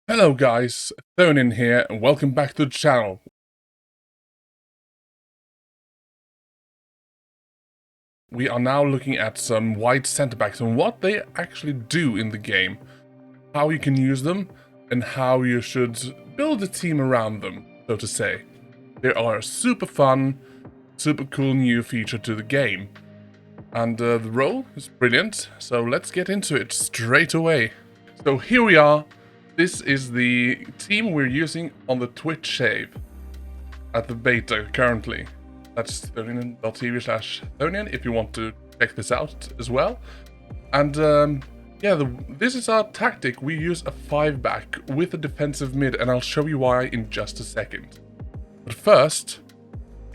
Hello guys, Thonin here and welcome back to the channel. We are now looking at some wide centre backs and what they actually do in the game, how you can use them, and how you should build a team around them, so to say. They are a super fun, super cool new feature to the game. And the role is brilliant, so let's get into it straight away. So here we are. This is the team we're using on the Twitch save at the beta currently. That's thonian.tv/Thonian if you want to check this out as well. And this is our tactic. We use a 5-back with a defensive mid, and I'll show you why in just a second. But first,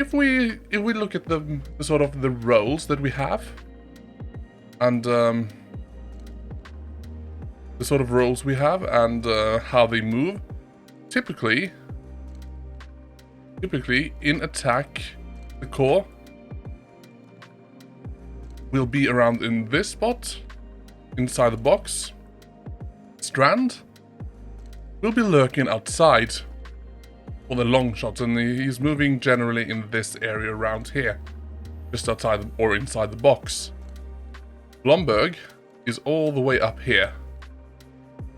if we look at the sort of the roles that we have, and the sort of roles we have and how they move, typically in attack, the core will be around in this spot, inside the box. Strand will be lurking outside for the long shots, and he's moving generally in this area around here, just outside or inside the box. Blomberg is all the way up here,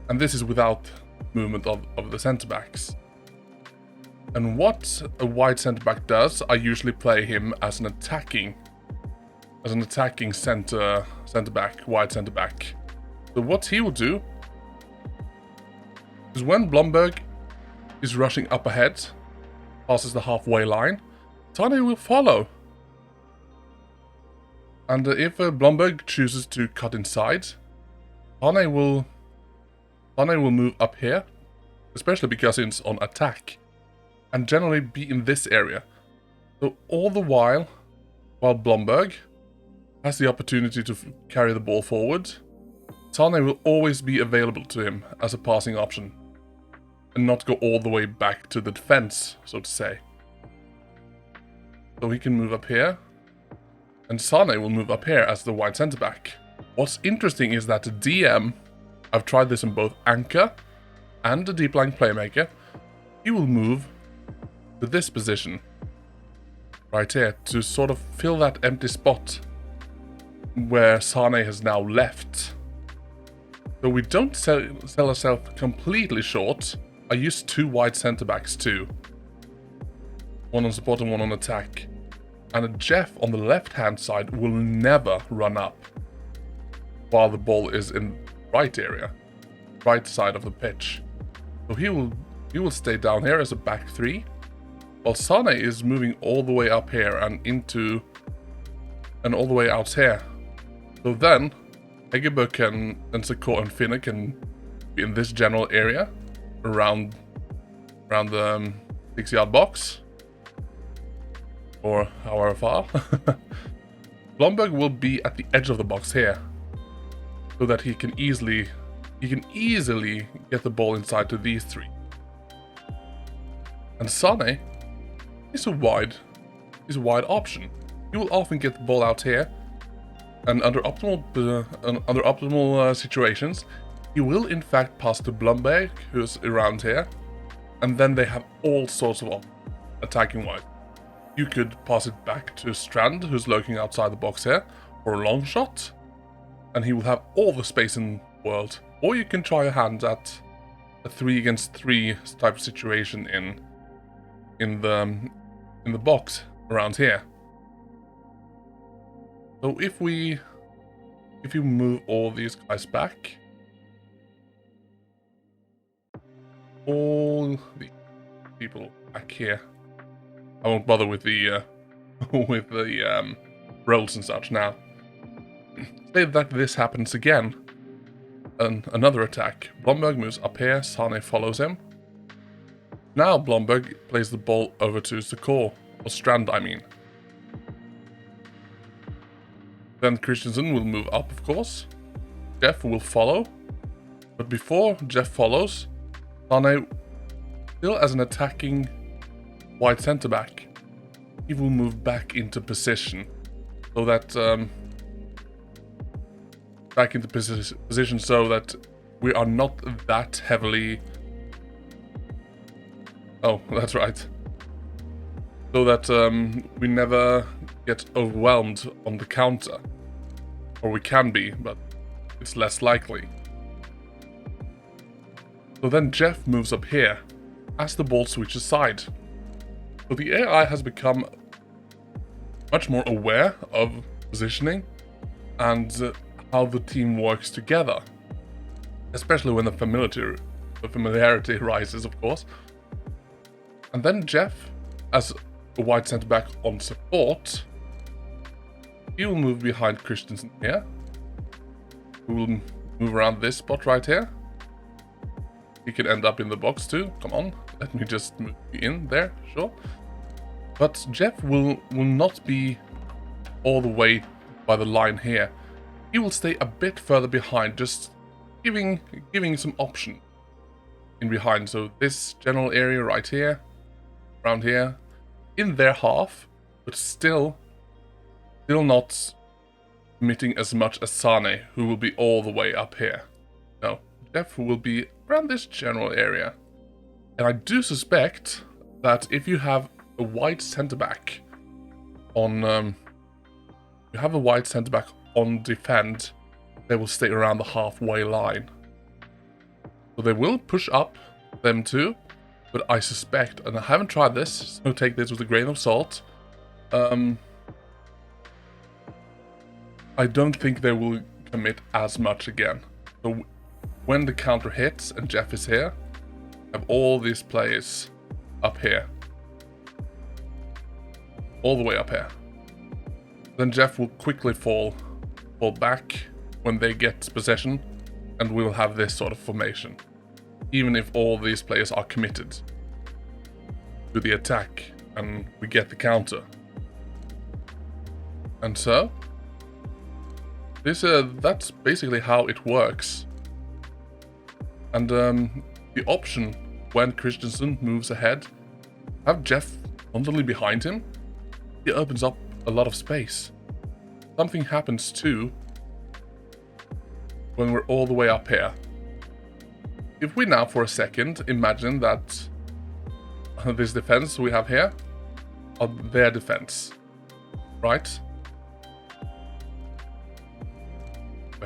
and this is without movement of the centre backs. And what a wide centre back does, I usually play him as an attacking centre back, wide centre back. So what he will do is when Blomberg is rushing up ahead, passes the halfway line, Tane will follow. And if Blomberg chooses to cut inside, Tane will move up here, especially because it's on attack, and generally be in this area. So all the while Blomberg has the opportunity to carry the ball forward, Tane will always be available to him as a passing option, and not go all the way back to the defense, so to say. So he can move up here, and Sane will move up here as the wide centre back. What's interesting is that the DM, I've tried this on both Anchor and the Deep Line Playmaker, he will move to this position right here to sort of fill that empty spot where Sane has now left. So we don't sell ourselves completely short. I use 2 wide centre backs too, one on support and one on attack, and Jeff on the left hand side will never run up while the ball is in right side of the pitch. So he will stay down here as a back 3, while Sane is moving all the way up here and all the way out here. So then Egeberg and Sakor and Finna can be in this general area around the 6-yard box, or however far. Blomberg will be at the edge of the box here, so that he can easily get the ball inside to these 3. And Sane is a wide option. He will often get the ball out here, and under optimal situations, he will in fact pass to Blomberg, who's around here, and then they have all sorts of attacking wide. You could pass it back to Strand, who's lurking outside the box here, for a long shot, and he will have all the space in the world. Or you can try your hand at a 3-against-3 type of situation in the box around here. So if you move all these guys back, all the people back here, I won't bother with the rolls and such now. Say that this happens again, another attack. Blomberg moves up here, Sane follows him. Now Blomberg plays the ball over to Sakor, or Strand I mean. Then Christensen will move up, of course. Jeff will follow. But before Jeff follows, Sane, still as an attacking wide centre back, he will move back into position, so that position so that we are not that heavily Oh, that's right. So that we never get overwhelmed on the counter. Or we can be, but it's less likely. So then Jeff moves up here as the ball switches side. So the AI has become much more aware of positioning and how the team works together. Especially when the familiarity rises, of course. And then Jeff, as a wide centre back on support, he will move behind Christensen here. We will move around this spot right here. He can end up in the box too. Come on, let me just move you in there, sure. But Jeff will not be all the way by the line here. He will stay a bit further behind, just giving some option in behind. So this general area right here, around here, in their half, but still not committing as much as Sane, who will be all the way up here. No, Jeff will be around this general area. And I do suspect that if you have a wide centre-back on defend, they will stay around the halfway line. So they will push up, them too, but I suspect, and I haven't tried this, so take this with a grain of salt, I don't think they will commit as much again. So when the counter hits and Jeff is here, I have all these players up here. All the way up here. Then Jeff will quickly fall back when they get possession, and we'll have this sort of formation. Even if all these players are committed to the attack and we get the counter. And so that's basically how it works. And the option when Christensen moves ahead, have Jeff constantly behind him, it opens up a lot of space. Something happens too when we're all the way up here. If we now for a second imagine that this defense we have here are their defense, right?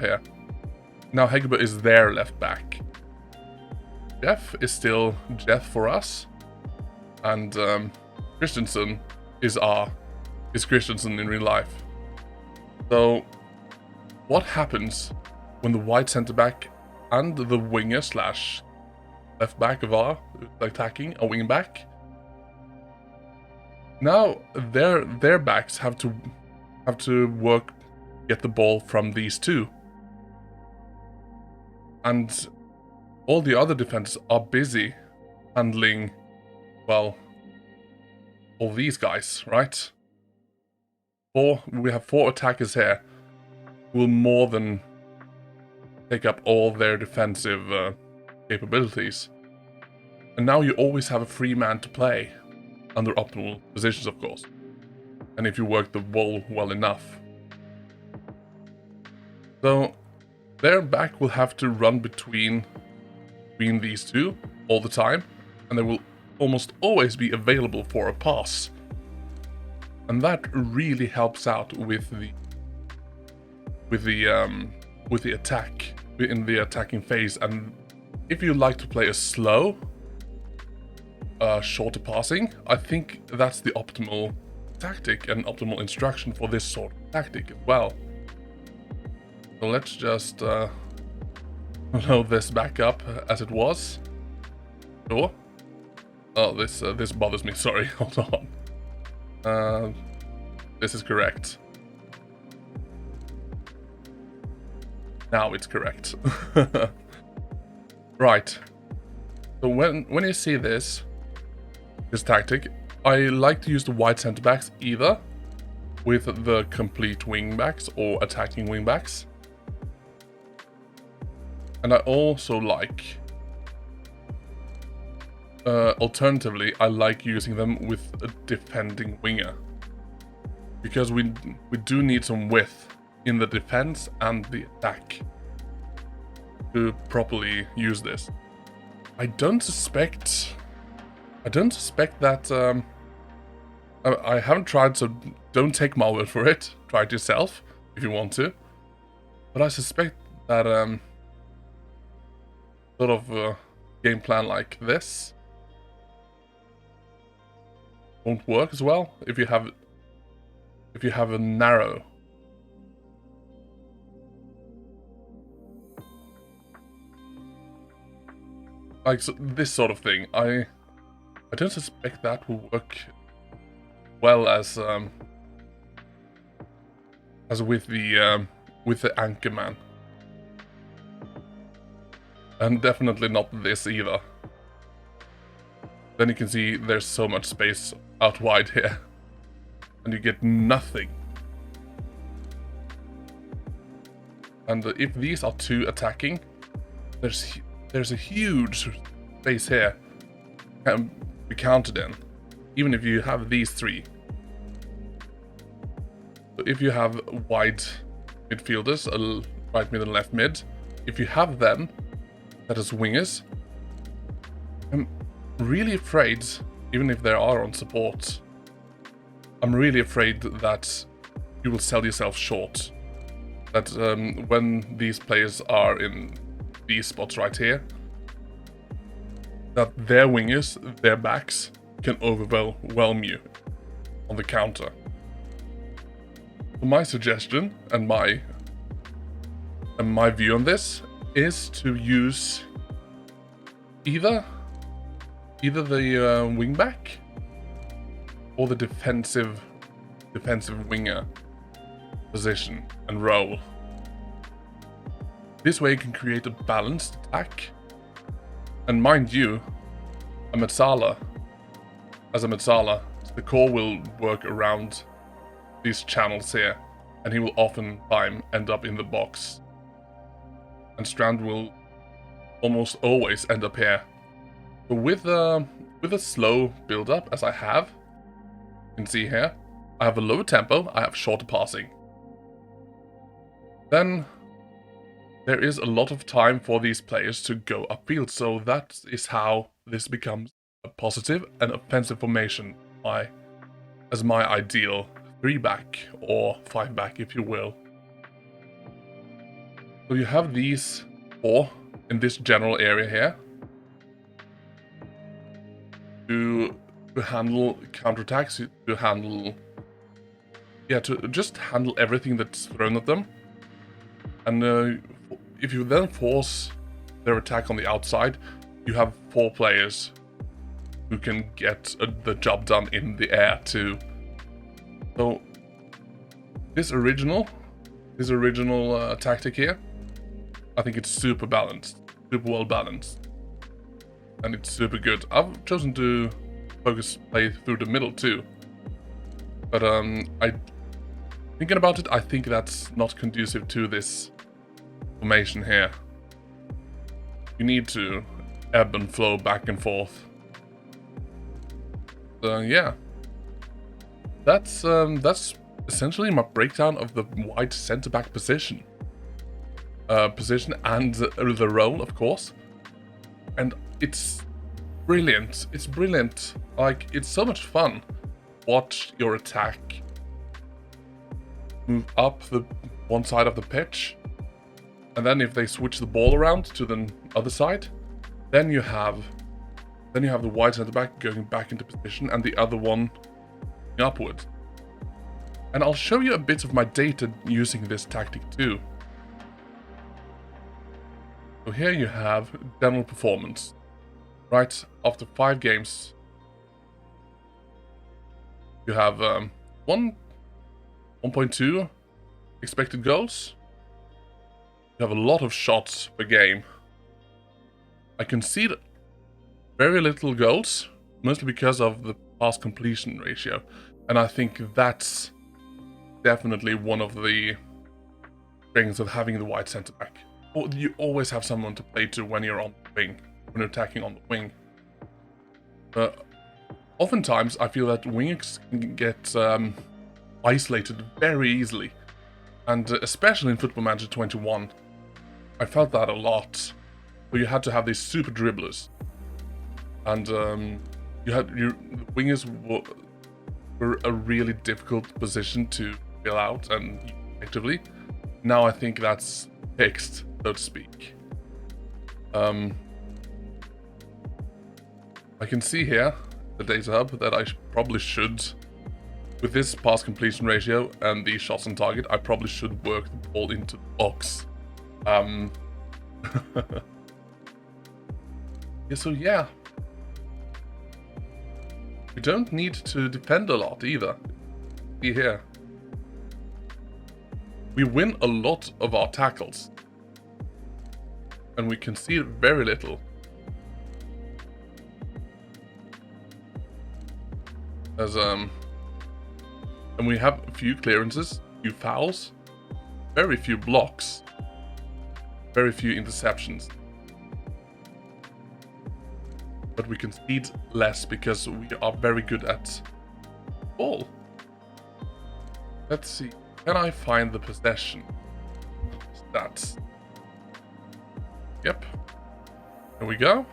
Here. Now Heggebø is their left back. Jeff is still Jeff for us, and Christensen is Christensen in real life. So what happens when the wide centre back and the winger slash left back of our attacking a wing back? Now their backs have to work, get the ball from these two. And all the other defenders are busy handling, well, all these guys, right? We have 4 attackers here who will more than take up all their defensive capabilities. And now you always have a free man to play, under optimal positions, of course. And if you work the ball well enough. So their back will have to run between these two all the time, and they will almost always be available for a pass. And that really helps out with the attack in the attacking phase. And if you like to play a slow, shorter passing, I think that's the optimal tactic and optimal instruction for this sort of tactic as well. So let's just load this back up as it was. Sure. Oh, this bothers me. Sorry, hold on. This is correct. Now it's correct. Right. So when you see this tactic, I like to use the wide centre backs either with the complete wing backs or attacking wing backs. And I also like, alternatively, I like using them with a defending winger. Because we do need some width in the defense and the attack to properly use this. I don't suspect I don't suspect that... I haven't tried, so don't take my word for it. Try it yourself, if you want to. But I suspect that sort of game plan like this won't work as well if you have a narrow. Like so this sort of thing, I don't suspect that will work well as with the Anchorman, and definitely not this either. Then you can see there's so much space out wide here, and you get nothing. And if these are two attacking, there's a huge space here can be counted in, even if you have these three. So if you have wide midfielders, right mid and left mid, if you have them that is wingers, I'm really afraid, even if they are on support, I'm really afraid that you will sell yourself short. That when these players are in these spots right here, that their wingers, their backs, can overwhelm you on the counter. So my suggestion and my view on this is to use either the wingback or the defensive winger position and role. This way you can create a balanced attack. And mind you, as a Metsala, the core will work around these channels here, and he will often end up in the box. And Strand will almost always end up here. But with a slow build-up, as I have, you can see here, I have a lower tempo, I have shorter passing. Then there is a lot of time for these players to go upfield, so that is how this becomes a positive and offensive formation as my ideal 3-back or 5-back, if you will. So you have these 4 in this general area here to handle counterattacks, to just handle everything that's thrown at them. And if you then force their attack on the outside, you have 4 players who can get the job done in the air too. So this original tactic here, I think it's super balanced, super well balanced, and it's super good. I've chosen to play through the middle too, but thinking about it, I think that's not conducive to this formation here. You need to ebb and flow back and forth. So yeah, that's essentially my breakdown of the wide centre-back position and the role, of course. And it's brilliant. It's brilliant. Like, it's so much fun. Watch your attack move up the one side of the pitch, and then if they switch the ball around to the other side, then you have the wide centre back going back into position and the other one upwards. And I'll show you a bit of my data using this tactic too. So here you have general performance. Right after 5 games, you have 1.2 expected goals. You have a lot of shots per game. I concede very little goals, mostly because of the pass completion ratio. And I think that's definitely one of the strengths of having the wide centre back. You always have someone to play to when you're on the wing, when you're attacking on the wing. Oftentimes, I feel that wingers can get isolated very easily. And especially in Football Manager 21, I felt that a lot. Where you had to have these super dribblers. And your wingers were a really difficult position to fill out and use effectively. Now I think that's fixed, so to speak. I can see here the data hub that I probably should, with this pass completion ratio and the shots on target, I probably should work the ball into the box. Yeah, so yeah. We don't need to defend a lot either. See here. We win a lot of our tackles. And we concede very little. And we have a few clearances, few fouls, very few blocks, very few interceptions. But we concede less because we are very good at ball. Let's see. Can I find the possession stats? Yep. Here we go.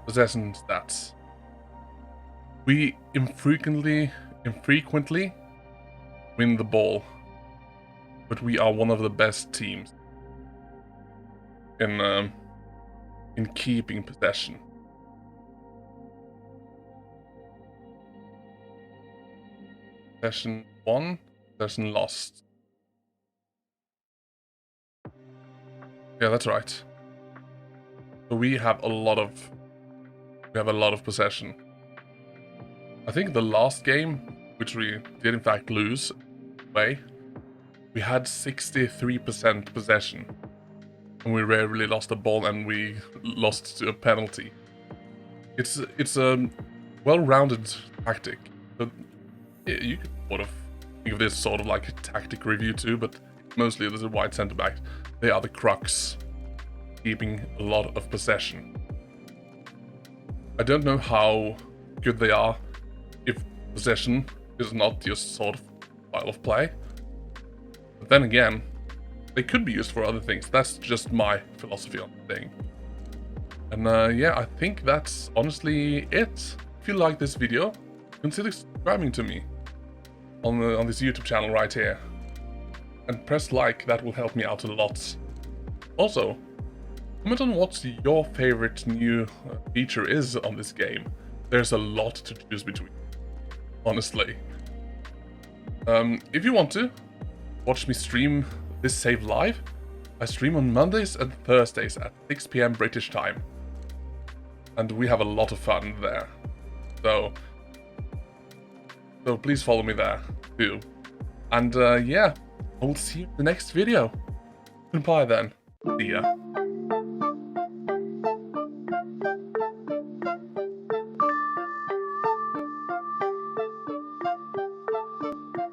Possession stats. We infrequently win the ball, but we are one of the best teams in keeping possession. Possession won, possession lost. Yeah, that's right. So we have a lot of possession. I think the last game, which we did in fact lose away, we had 63% possession. And we rarely lost a ball and we lost to a penalty. It's a well-rounded tactic. But yeah, you could sort of think of this sort of like a tactic review too, but mostly there's a wide centre back. They are the crux, keeping a lot of possession. I don't know how good they are if possession is not your sort of style of play. But then again, they could be used for other things. That's just my philosophy on the thing. And yeah, I think that's honestly it. If you like this video, consider subscribing to me on this YouTube channel right here. And press like, that will help me out a lot. Also, comment on what your favorite new feature is on this game. There's a lot to choose between, honestly. If you want to watch me stream this save live, I stream on Mondays and Thursdays at 6 PM British time. And we have a lot of fun there. So please follow me there too. And yeah, I will see you in the next video. Goodbye then. See ya.